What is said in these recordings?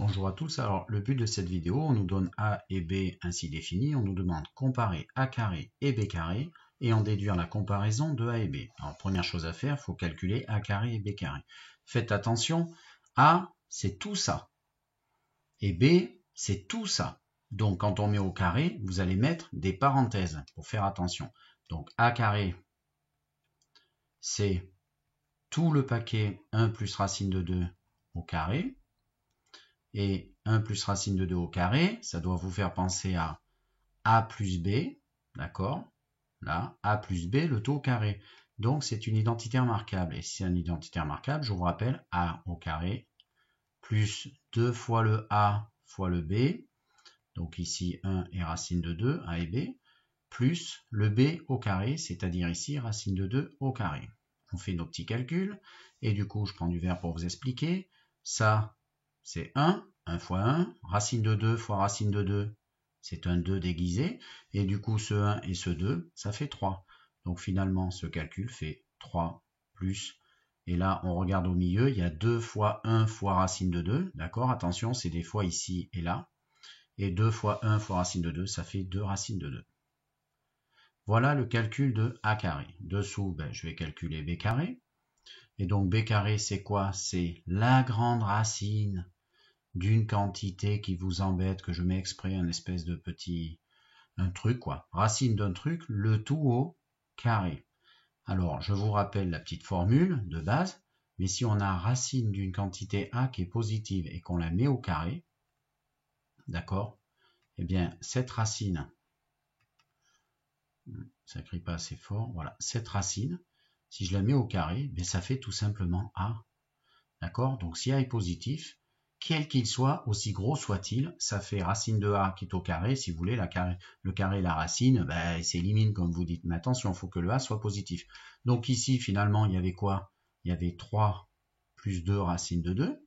Bonjour à tous, alors le but de cette vidéo, on nous donne A et B ainsi définis, on nous demande comparer A carré et B carré et en déduire la comparaison de A et B. Alors première chose à faire, il faut calculer A carré et B carré. Faites attention, A c'est tout ça et B c'est tout ça. Donc quand on met au carré, vous allez mettre des parenthèses pour faire attention. Donc A carré c'est tout le paquet 1 plus racine de 2 au carré. Et 1 plus racine de 2 au carré, ça doit vous faire penser à A plus B, d'accord? Là, A plus B, le tout au carré. Donc, c'est une identité remarquable. Et si c'est une identité remarquable, je vous rappelle, A au carré, plus 2 fois le A fois le B, donc ici 1 et racine de 2, A et B, plus le B au carré, c'est-à-dire ici racine de 2 au carré. On fait nos petits calculs, et du coup, je prends du verre pour vous expliquer. Ça, c'est 1 fois 1, racine de 2 fois racine de 2, c'est un 2 déguisé, et du coup ce 1 et ce 2, ça fait 3. Donc finalement ce calcul fait 3 plus, et là on regarde au milieu, il y a 2 fois 1 fois racine de 2, d'accord, attention c'est des fois ici et là, et 2 fois 1 fois racine de 2, ça fait 2 racines de 2. Voilà le calcul de A carré. Dessous, je vais calculer B carré, et donc B carré c'est quoi? C'est la grande racine d'une quantité qui vous embête, que je mets exprès un espèce de petit, un truc quoi, racine d'un truc, le tout au carré. Alors, je vous rappelle la petite formule de base, mais si on a racine d'une quantité A qui est positive et qu'on la met au carré, d'accord, eh bien, cette racine, ça crie pas assez fort, voilà, cette racine, si je la mets au carré, ça fait tout simplement A, d'accord, donc si A est positif, quel qu'il soit, aussi gros soit-il, ça fait racine de A qui est au carré, si vous voulez, le carré et la racine, il s'élimine comme vous dites. Mais attention, il faut que le A soit positif. Donc ici, finalement, il y avait quoi? Il y avait 3 plus 2 racine de 2.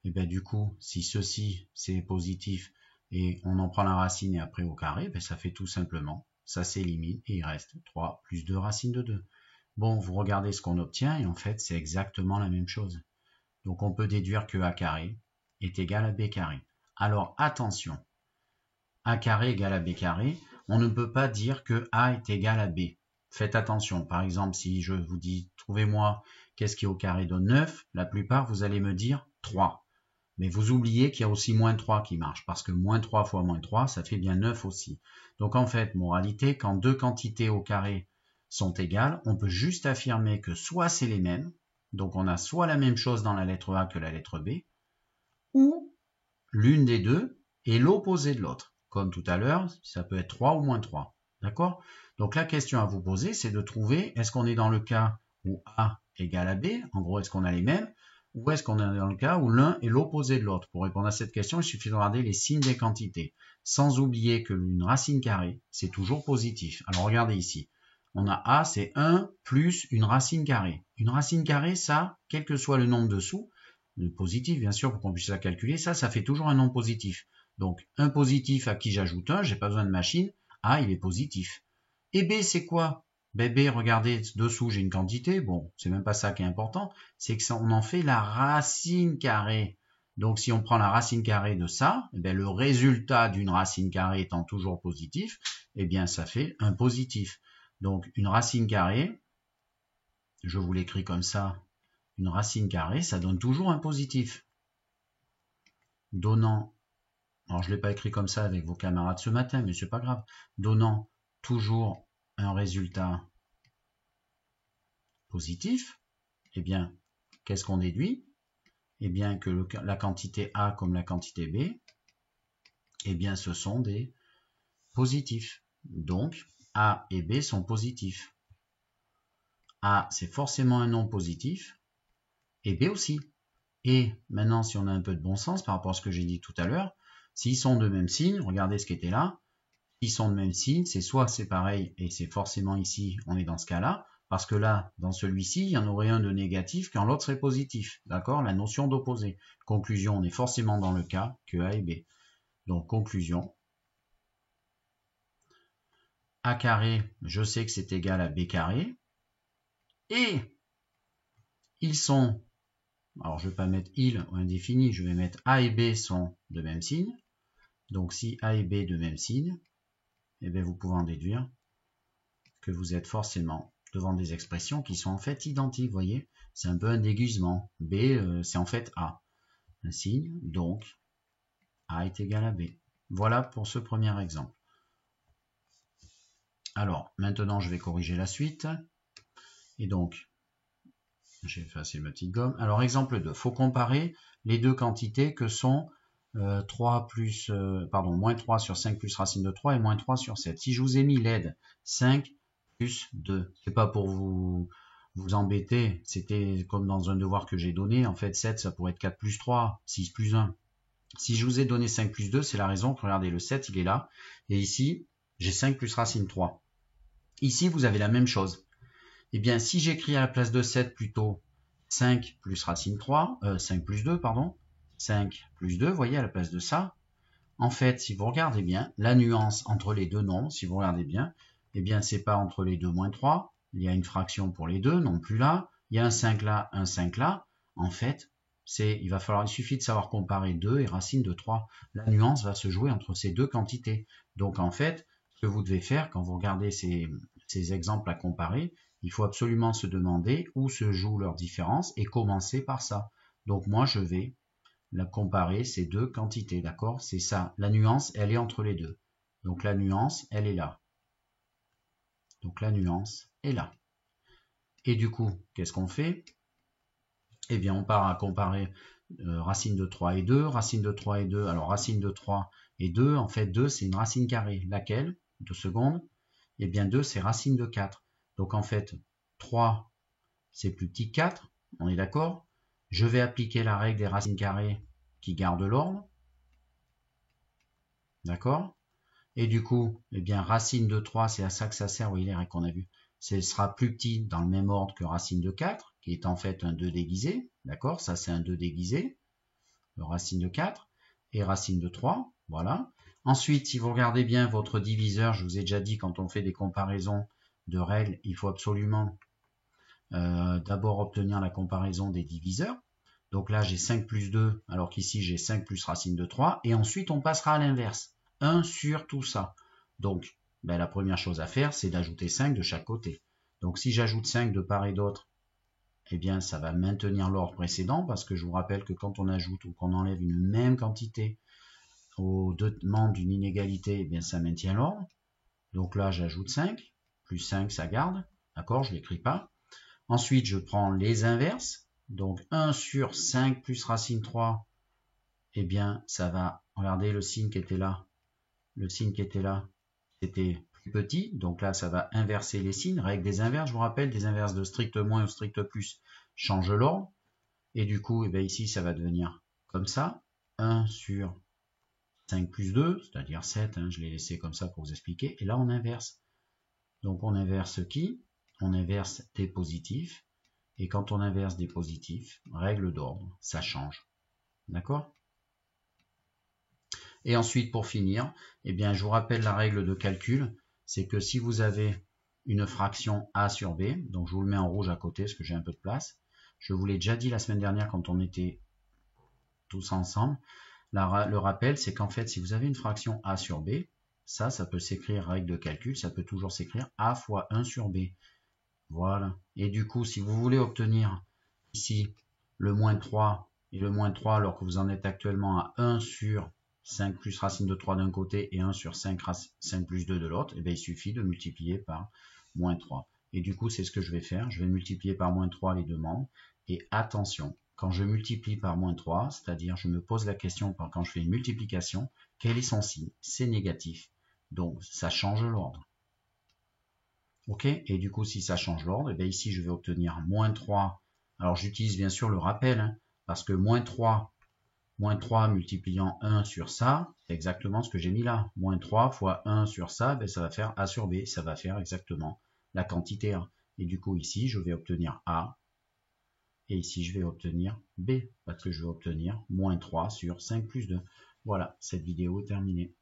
Et bien du coup, si ceci, c'est positif, et on en prend la racine et après au carré, ça fait tout simplement, ça s'élimine, et il reste 3 plus 2 racine de 2. Bon, vous regardez ce qu'on obtient, et en fait, c'est exactement la même chose. Donc on peut déduire que A carré est égal à B carré. Alors attention, A carré égale à B carré, on ne peut pas dire que A est égal à B. Faites attention, par exemple si je vous dis trouvez-moi qu'est-ce qui au carré donne 9, la plupart vous allez me dire 3. Mais vous oubliez qu'il y a aussi moins 3 qui marche, parce que moins 3 fois moins 3, ça fait bien 9 aussi. Donc en fait, moralité, quand deux quantités au carré sont égales, on peut juste affirmer que soit c'est les mêmes, donc on a soit la même chose dans la lettre A que la lettre B, ou l'une des deux est l'opposé de l'autre. Comme tout à l'heure, ça peut être 3 ou moins 3. D'accord? Donc la question à vous poser, c'est de trouver, est-ce qu'on est dans le cas où A égale à B, en gros, est-ce qu'on a les mêmes, ou est-ce qu'on est dans le cas où l'un est l'opposé de l'autre? Pour répondre à cette question, il suffit de regarder les signes des quantités, sans oublier que une racine carrée, c'est toujours positif. Alors regardez ici, on a A, c'est 1 plus une racine carrée. Une racine carrée, ça, quel que soit le nombre dessous, le positif bien sûr pour qu'on puisse la calculer, ça fait toujours un nombre positif. Donc un positif à qui j'ajoute 1, j'ai pas besoin de machine, A il est positif. Et B c'est quoi? B, regardez dessous j'ai une quantité, bon c'est même pas ça qui est important, c'est que ça, on en fait la racine carrée. Donc si on prend la racine carrée de ça, le résultat d'une racine carrée étant toujours positif, ça fait un positif. Donc une racine carrée, je vous l'écris comme ça, une racine carrée, ça donne toujours un positif. Donnant, alors je ne l'ai pas écrit comme ça avec vos camarades ce matin, mais c'est pas grave, donnant toujours un résultat positif, qu'est-ce qu'on déduit? Que la quantité A comme la quantité B, ce sont des positifs. Donc, A et B sont positifs. A, c'est forcément un nombre positif, et B aussi. Et maintenant, si on a un peu de bon sens par rapport à ce que j'ai dit tout à l'heure, s'ils sont de même signe, regardez ce qui était là, s'ils sont de même signe, c'est soit c'est pareil, et c'est forcément ici, on est dans ce cas-là, parce que là, dans celui-ci, il y en aurait un de négatif quand l'autre serait positif. D'accord? La notion d'opposé. Conclusion, on est forcément dans le cas que A et B. Donc, conclusion. A carré, je sais que c'est égal à B carré. Et ils sont alors je ne vais pas mettre il ou indéfini, je vais mettre A et B sont de même signe. Donc si A et B de même signe, eh bien vous pouvez en déduire que vous êtes forcément devant des expressions qui sont en fait identiques, vous voyez. C'est un peu un déguisement. B, c'est en fait A. Un signe, donc A est égal à B. Voilà pour ce premier exemple. Alors, maintenant, je vais corriger la suite. Et donc, j'ai effacé ma petite gomme. Alors, exemple 2. Il faut comparer les deux quantités que sont moins 3 sur 5 plus racine de 3 et moins 3 sur 7. Si je vous ai mis l'aide 5 plus 2, c'est pas pour vous embêter, c'était comme dans un devoir que j'ai donné. En fait, 7, ça pourrait être 4 plus 3, 6 plus 1. Si je vous ai donné 5 plus 2, c'est la raison que, regardez, le 7, il est là. Et ici, j'ai 5 plus racine 3. Ici, vous avez la même chose. Eh bien, si j'écris à la place de 7 plutôt 5 plus racine 3, 5 plus 2, pardon, 5 plus 2, vous voyez, à la place de ça, en fait, si vous regardez bien, la nuance entre les deux nombres, si vous regardez bien, eh bien, c'est pas entre les deux moins 3, il y a une fraction pour les deux, non plus là, il y a un 5 là, un 5 là. En fait, il suffit de savoir comparer 2 et racine de 3. La nuance va se jouer entre ces deux quantités. Donc, en fait, ce que vous devez faire quand vous regardez ces exemples à comparer, il faut absolument se demander où se joue leur différence et commencer par ça. Donc, moi, je vais comparer ces deux quantités, d'accord? C'est ça, la nuance, elle est entre les deux. Donc la nuance, elle est là. Donc la nuance est là. Et du coup, qu'est-ce qu'on fait? Eh bien, on part à comparer racine de 3 et 2, racine de 3 et 2. Alors, racine de 3 et 2, en fait, 2, c'est une racine carrée. Laquelle? 2 secondes. Eh bien, 2, c'est racine de 4. Donc, en fait, 3, c'est plus petit que 4. On est d'accord? Je vais appliquer la règle des racines carrées qui garde l'ordre. D'accord? Et du coup, eh bien, racine de 3, c'est à ça que ça sert, vous voyez les règles qu'on a vues. Ce sera plus petit dans le même ordre que racine de 4, qui est en fait un 2 déguisé. D'accord? Ça, c'est un 2 déguisé. Le racine de 4 et racine de 3. Voilà. Ensuite, si vous regardez bien votre diviseur, je vous ai déjà dit, quand on fait des comparaisons de règles, il faut absolument d'abord obtenir la comparaison des diviseurs. Donc là, j'ai 5 plus 2, alors qu'ici, j'ai 5 plus racine de 3. Et ensuite, on passera à l'inverse. 1 sur tout ça. Donc, ben, la première chose à faire, c'est d'ajouter 5 de chaque côté. Donc, si j'ajoute 5 de part et d'autre, eh bien, ça va maintenir l'ordre précédent, parce que je vous rappelle que quand on ajoute ou qu'on enlève une même quantité aux deux membres d'une inégalité, eh bien, ça maintient l'ordre. Donc là, j'ajoute 5, plus 5, ça garde. D'accord, je ne l'écris pas. Ensuite, je prends les inverses. Donc 1 sur 5 plus racine 3, eh bien, ça va, regardez le signe qui était là. Le signe qui était là, c'était plus petit. Donc là, ça va inverser les signes. Règle des inverses, je vous rappelle, des inverses de strict moins ou strict plus change l'ordre. Et du coup, eh bien, ici, ça va devenir comme ça. 1 sur 5 plus 2, c'est-à-dire 7. Hein, je l'ai laissé comme ça pour vous expliquer. Et là, on inverse. Donc on inverse qui? On inverse des positifs. Et quand on inverse des positifs, règle d'ordre, ça change. D'accord? Et ensuite, pour finir, eh bien, je vous rappelle la règle de calcul, c'est que si vous avez une fraction A sur B, donc je vous le mets en rouge à côté parce que j'ai un peu de place, je vous l'ai déjà dit la semaine dernière quand on était tous ensemble, le rappel, c'est qu'en fait, si vous avez une fraction A sur B, ça peut s'écrire, règle de calcul, ça peut toujours s'écrire A fois 1 sur B. Voilà. Et du coup, si vous voulez obtenir ici le moins 3 et le moins 3 alors que vous en êtes actuellement à 1 sur 5 plus racine de 3 d'un côté et 1 sur 5 plus 2 de l'autre, eh bien, il suffit de multiplier par moins 3. Et du coup, c'est ce que je vais faire. Je vais multiplier par moins 3 les deux membres. Et attention, quand je multiplie par moins 3, c'est-à-dire je me pose la question quand je fais une multiplication, quel est son signe? C'est négatif. Donc, ça change l'ordre. Ok, et du coup, si ça change l'ordre, et bien ici, je vais obtenir moins 3. Alors, j'utilise bien sûr le rappel, hein, parce que moins 3 multipliant 1 sur ça, c'est exactement ce que j'ai mis là. Moins 3 fois 1 sur ça, ben, ça va faire A sur B. Ça va faire exactement la quantité A. Et du coup, ici, je vais obtenir A. Et ici, je vais obtenir B, parce que je vais obtenir moins 3 sur 5 plus 2. Voilà, cette vidéo est terminée.